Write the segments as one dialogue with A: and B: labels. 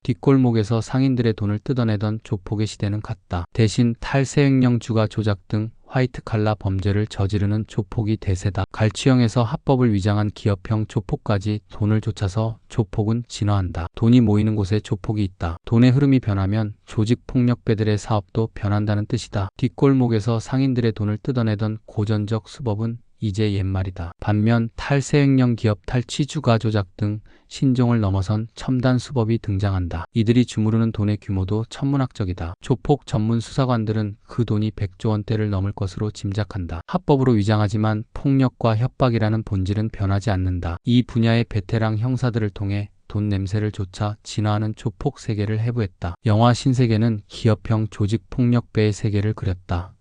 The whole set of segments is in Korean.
A: 뒷골목에서 상인들의 돈을 뜯어내던 조폭의 시대는 갔다. 대신 탈세횡령 주가 조작 등 화이트칼라 범죄를 저지르는 조폭이 대세다. 갈취형에서 합법을 위장한 기업형 조폭까지 돈을 좇아서 조폭은 진화한다. 돈이 모이는 곳에 조폭이 있다. 돈의 흐름이 변하면 조직폭력배들의 사업도 변한다는 뜻이다. 뒷골목에서 상인들의 돈을 뜯어내던 고전적 수법은 이제 옛말이다. 반면 탈세횡령 기업 탈취 주가 조작 등 신종을 넘어선 첨단 수법이 등장한다. 이들이 주무르는 돈의 규모도 천문학적이다. 조폭 전문 수사관들은 그 돈이 100조 원대를 넘을 것으로 짐작한다. 합법으로 위장하지만 폭력과 협박이라는 본질은 변하지 않는다. 이 분야의 베테랑 형사들을 통해 돈 냄새를 좇아 진화하는 조폭 세계를 해부했다. 영화 신세계는 기업형 조직폭력배의 세계를 그렸다.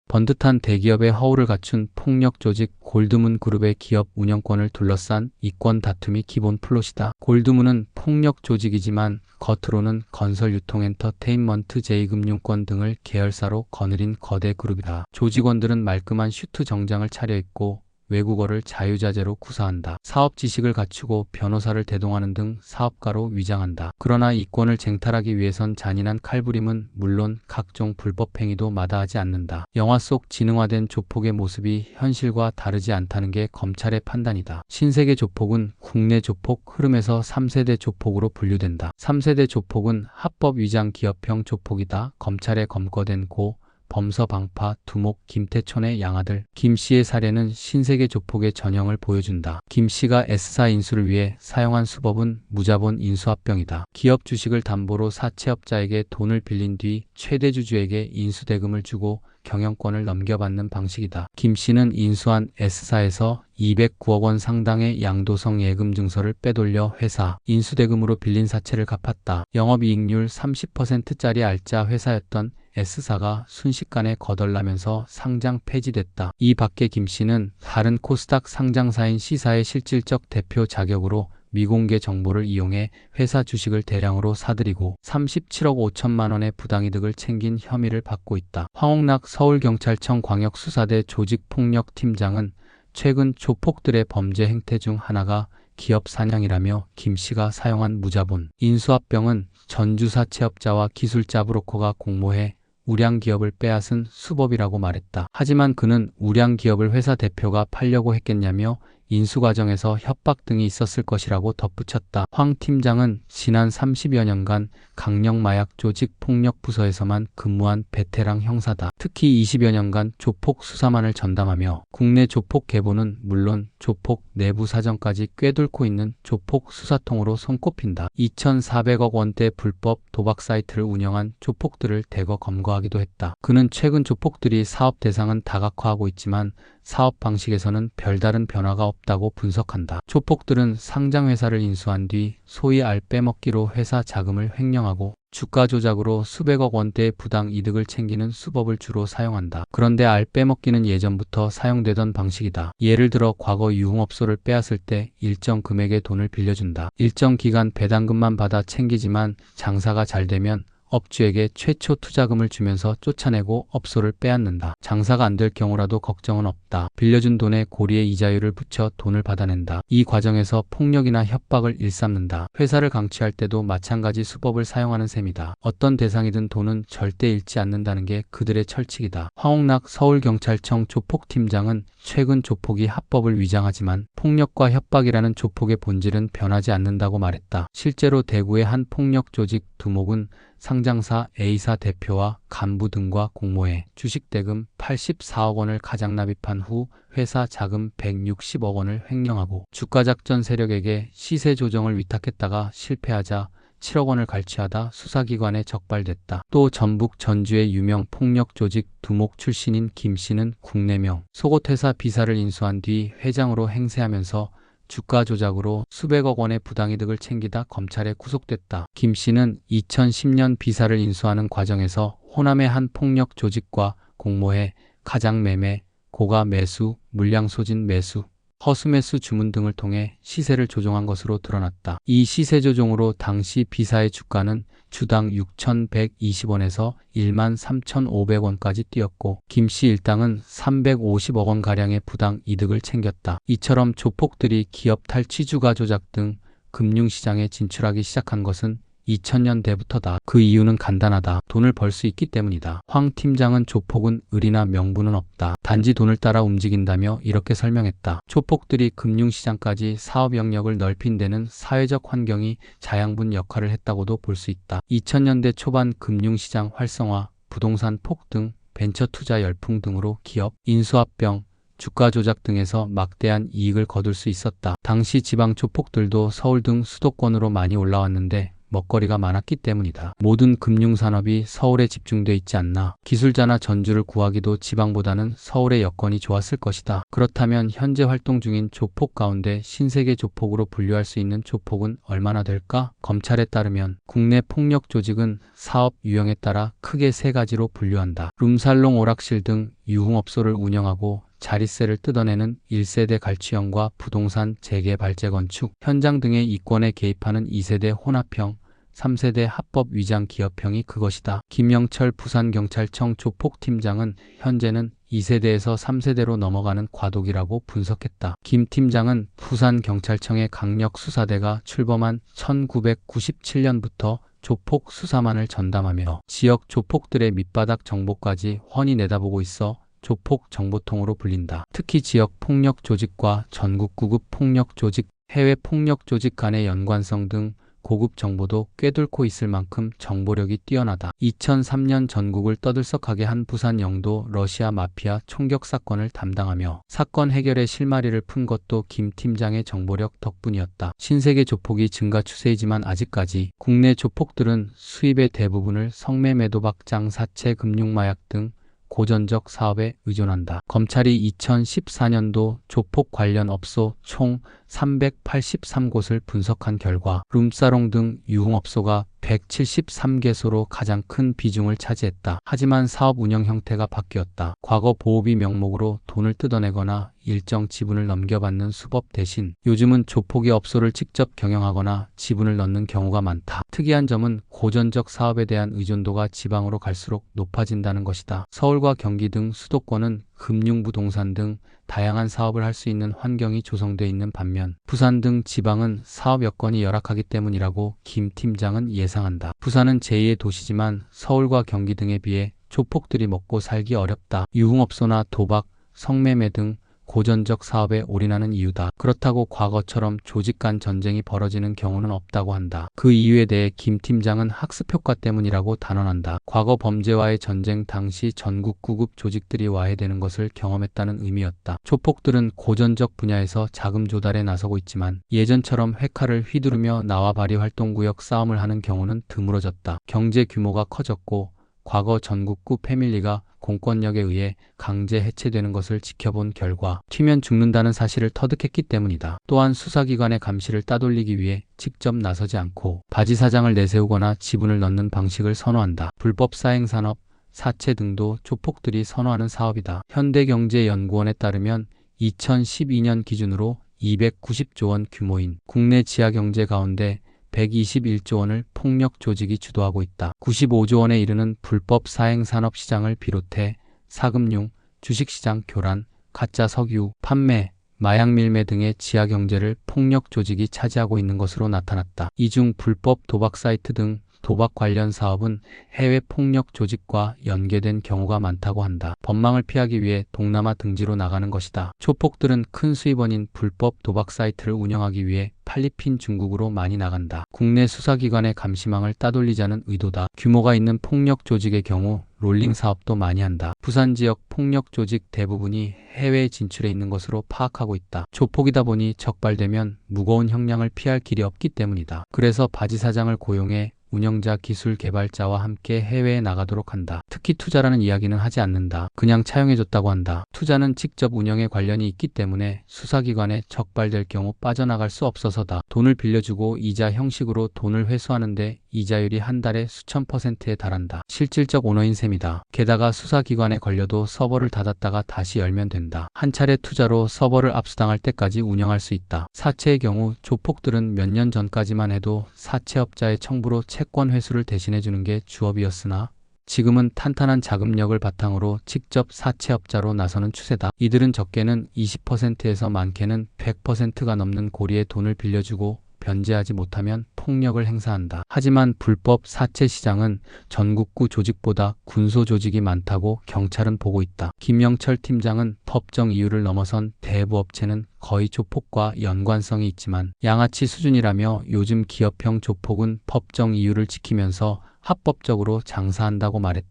A: 번듯한 대기업의 허울을 갖춘 폭력 조직 골드문 그룹의 기업 운영권을 둘러싼 이권 다툼이 기본 플롯이다. 골드문은 폭력 조직이지만 겉으로는 건설, 유통, 엔터테인먼트, 제2금융권 등을 계열사로 거느린 거대 그룹이다. 조직원들은 말끔한 슈트 정장을 차려입고 외국어를 자유자재로 구사한다. 사업 지식을 갖추고 변호사를 대동하는 등 사업가로 위장한다. 그러나 이권을 쟁탈하기 위해선 잔인한 칼부림은 물론 각종 불법 행위도 마다하지 않는다. 영화 속 지능화된 조폭의 모습이 현실과 다르지 않다는 게 검찰의 판단이다. 신세계 조폭은 국내 조폭 흐름에서 3세대 조폭으로 분류된다. 3세대 조폭은 합법 위장 기업형 조폭이다. 검찰에 검거된 고 범서방파, 두목, 김태촌의 양아들 김씨의 사례는 신세계 조폭의 전형을 보여준다. 김씨가 S사 인수를 위해 사용한 수법은 무자본 인수합병이다. 기업 주식을 담보로 사채업자에게 돈을 빌린 뒤 최대주주에게 인수대금을 주고 경영권을 넘겨받는 방식이다. 김씨는 인수한 S사에서 209억 원 상당의 양도성 예금 증서를 빼돌려 회사 인수대금으로 빌린 사채를 갚았다. 영업이익률 30%짜리 알짜 회사였던 S사가 순식간에 거덜나면서 상장 폐지됐다. 이 밖에 김씨는 다른 코스닥 상장사인 C사의 실질적 대표 자격으로 미공개 정보를 이용해 회사 주식을 대량으로 사들이고 37억 5천만 원의 부당이득을 챙긴 혐의를 받고 있다. 황옥락 서울경찰청 광역수사대 조직폭력팀장은 최근 조폭들의 범죄 행태 중 하나가 기업 사냥이라며 김씨가 사용한 무자본 인수합병은 전주사채업자와 기술자 브로커가 공모해 우량기업을 빼앗은 수법이라고 말했다. 하지만 그는 우량기업을 회사 대표가 팔려고 했겠냐며 인수 과정에서 협박 등이 있었을 것이라고 덧붙였다. 황 팀장은 지난 30여 년간 강력마약 조직 폭력 부서에서만 근무한 베테랑 형사다. 특히 20여 년간 조폭 수사만을 전담하며 국내 조폭 계보는 물론 조폭 내부 사정까지 꿰뚫고 있는 조폭 수사통으로 손꼽힌다. 2,400억 원대 불법 도박 사이트를 운영한 조폭들을 대거 검거하기도 했다. 그는 최근 조폭들이 사업 대상은 다각화하고 있지만 사업 방식에서는 별다른 변화가 없다고 분석한다. 조폭들은 상장회사를 인수한 뒤 소위 알 빼먹기로 회사 자금을 횡령하고 주가 조작으로 수백억 원대의 부당 이득을 챙기는 수법을 주로 사용한다. 그런데 알 빼먹기는 예전부터 사용되던 방식이다. 예를 들어 과거 유흥업소를 빼앗을 때 일정 금액의 돈을 빌려준다. 일정 기간 배당금만 받아 챙기지만 장사가 잘 되면 업주에게 최초 투자금을 주면서 쫓아내고 업소를 빼앗는다. 장사가 안 될 경우라도 걱정은 없다. 빌려준 돈에 고리에 이자율을 붙여 돈을 받아낸다. 이 과정에서 폭력이나 협박을 일삼는다. 회사를 강취할 때도 마찬가지 수법을 사용하는 셈이다. 어떤 대상이든 돈은 절대 잃지 않는다는 게 그들의 철칙이다. 황옥락 서울경찰청 조폭팀장은 최근 조폭이 합법을 위장하지만 폭력과 협박이라는 조폭의 본질은 변하지 않는다고 말했다. 실제로 대구의 한 폭력 조직 두목은 상장사 A사 대표와 간부 등과 공모해 주식대금 84억 원을 가장 납입한 후 회사 자금 160억 원을 횡령하고 주가작전 세력에게 시세 조정을 위탁했다가 실패하자 7억 원을 갈취하다 수사기관에 적발됐다. 또 전북 전주의 유명 폭력 조직 두목 출신인 김씨는 국내명 속옷회사 B사를 인수한 뒤 회장으로 행세하면서 주가 조작으로 수백억 원의 부당이득을 챙기다 검찰에 구속됐다. 김씨는 2010년 B사를 인수하는 과정에서 호남의 한 폭력 조직과 공모해 가장 매매, 고가 매수, 물량 소진 매수, 허수매수 주문 등을 통해 시세를 조종한 것으로 드러났다. 이 시세 조종으로 당시 B사의 주가는 주당 6,120원에서 13,500원까지 뛰었고 김씨 일당은 350억 원가량의 부당 이득을 챙겼다. 이처럼 조폭들이 기업 탈취 주가 조작 등 금융시장에 진출하기 시작한 것은 2000년대부터다. 그 이유는 간단하다. 돈을 벌 수 있기 때문이다. 황 팀장은 조폭은 의리나 명분은 없다. 단지 돈을 따라 움직인다며 이렇게 설명했다. 조폭들이 금융시장까지 사업 영역을 넓힌 데는 사회적 환경이 자양분 역할을 했다고도 볼 수 있다. 2000년대 초반 금융시장 활성화, 부동산 폭등, 벤처 투자 열풍 등으로 기업, 인수합병, 주가 조작 등에서 막대한 이익을 거둘 수 있었다. 당시 지방 조폭들도 서울 등 수도권으로 많이 올라왔는데 먹거리가 많았기 때문이다. 모든 금융산업이 서울에 집중돼 있지 않나. 기술자나 전주를 구하기도 지방보다는 서울의 여건이 좋았을 것이다. 그렇다면 현재 활동 중인 조폭 가운데 신세계 조폭으로 분류할 수 있는 조폭은 얼마나 될까? 검찰에 따르면 국내 폭력 조직은 사업 유형에 따라 크게 세 가지로 분류한다. 룸살롱, 오락실 등 유흥업소를 운영하고 자릿세를 뜯어내는 1세대 갈취형과 부동산 재개발 재건축, 현장 등의 이권에 개입하는 2세대 혼합형, 3세대 합법 위장 기업형이 그것이다. 김영철 부산경찰청 조폭팀장은 현재는 2세대에서 3세대로 넘어가는 과도기라고 분석했다. 김 팀장은 부산경찰청의 강력수사대가 출범한 1997년부터 조폭 수사만을 전담하며 지역 조폭들의 밑바닥 정보까지 훤히 내다보고 있어 조폭 정보통으로 불린다. 특히 지역 폭력 조직과 전국 구급 폭력 조직, 해외 폭력 조직 간의 연관성 등 고급 정보도 꿰뚫고 있을 만큼 정보력이 뛰어나다. 2003년 전국을 떠들썩하게 한 부산 영도 러시아 마피아 총격 사건을 담당하며 사건 해결의 실마리를 푼 것도 김 팀장의 정보력 덕분이었다. 신세계 조폭이 증가 추세이지만 아직까지 국내 조폭들은 수입의 대부분을 성매 매도박장 사채 금융마약 등 고전적 사업에 의존한다. 검찰이 2014년도 조폭 관련 업소 총 383곳을 분석한 결과 룸사롱 등 유흥업소가 173개소로 가장 큰 비중을 차지했다. 하지만 사업 운영 형태가 바뀌었다. 과거 보호비 명목으로 돈을 뜯어내거나 일정 지분을 넘겨받는 수법 대신 요즘은 조폭이 업소를 직접 경영하거나 지분을 넣는 경우가 많다. 특이한 점은 고전적 사업에 대한 의존도가 지방으로 갈수록 높아진다는 것이다. 서울과 경기 등 수도권은 금융, 부동산 등 다양한 사업을 할 수 있는 환경이 조성돼 있는 반면 부산 등 지방은 사업 여건이 열악하기 때문이라고 김 팀장은 예상한다. 부산은 제2의 도시지만 서울과 경기 등에 비해 조폭들이 먹고 살기 어렵다. 유흥업소나 도박, 성매매 등 고전적 사업에 올인하는 이유다. 그렇다고 과거처럼 조직 간 전쟁이 벌어지는 경우는 없다고 한다. 그 이유에 대해 김 팀장은 학습 효과 때문이라고 단언한다. 과거 범죄와의 전쟁 당시 전국 구급 조직들이 와해되는 것을 경험했다는 의미였다. 조폭들은 고전적 분야에서 자금 조달에 나서고 있지만 예전처럼 회칼을 휘두르며 나와바리 활동구역 싸움을 하는 경우는 드물어졌다. 경제 규모가 커졌고 과거 전국구 패밀리가 공권력에 의해 강제 해체되는 것을 지켜본 결과 튀면 죽는다는 사실을 터득했기 때문이다. 또한 수사기관의 감시를 따돌리기 위해 직접 나서지 않고 바지사장을 내세우거나 지분을 넣는 방식을 선호한다. 불법 사행산업, 사채 등도 조폭들이 선호하는 사업이다. 현대경제연구원에 따르면 2012년 기준으로 290조 원 규모인 국내 지하경제 가운데 121조 원을 폭력 조직이 주도하고 있다. 95조 원에 이르는 불법 사행산업 시장을 비롯해 사금융, 주식시장 교란, 가짜 석유, 판매, 마약 밀매 등의 지하경제를 폭력 조직이 차지하고 있는 것으로 나타났다. 이 중 불법 도박 사이트 등 도박 관련 사업은 해외 폭력 조직과 연계된 경우가 많다고 한다. 법망을 피하기 위해 동남아 등지로 나가는 것이다. 조폭들은 큰 수입원인 불법 도박 사이트를 운영하기 위해 필리핀, 중국으로 많이 나간다. 국내 수사기관의 감시망을 따돌리자는 의도다. 규모가 있는 폭력 조직의 경우 롤링 사업도 많이 한다. 부산 지역 폭력 조직 대부분이 해외에 진출해 있는 것으로 파악하고 있다. 조폭이다 보니 적발되면 무거운 형량을 피할 길이 없기 때문이다. 그래서 바지사장을 고용해 운영자, 기술 개발자와 함께 해외에 나가도록 한다. 특히 투자라는 이야기는 하지 않는다. 그냥 차용해줬다고 한다. 투자는 직접 운영에 관련이 있기 때문에 수사기관에 적발될 경우 빠져나갈 수 없어서다. 돈을 빌려주고 이자 형식으로 돈을 회수하는데 이자율이 한 달에 수천 %에 달한다. 실질적 오너인 셈이다. 게다가 수사기관에 걸려도 서버를 닫았다가 다시 열면 된다. 한 차례 투자로 서버를 압수당할 때까지 운영할 수 있다. 사채의 경우 조폭들은 몇 년 전까지만 해도 사채업자의 청부로 채권 회수를 대신해주는 게 주업이었으나 지금은 탄탄한 자금력을 바탕으로 직접 사채업자로 나서는 추세다. 이들은 적게는 20%에서 많게는 100%가 넘는 고리에 돈을 빌려주고 변제하지 못하면 폭력을 행사한다. 하지만 불법 사채 시장은 전국구 조직보다 군소 조직이 많다고 경찰은 보고 있다. 김영철 팀장은 법정 이유를 넘어선 대부 업체는 거의 조폭과 연관성이 있지만 양아치 수준이라며 요즘 기업형 조폭은 법정 이유를 지키면서 합법적으로 장사한다고 말했다.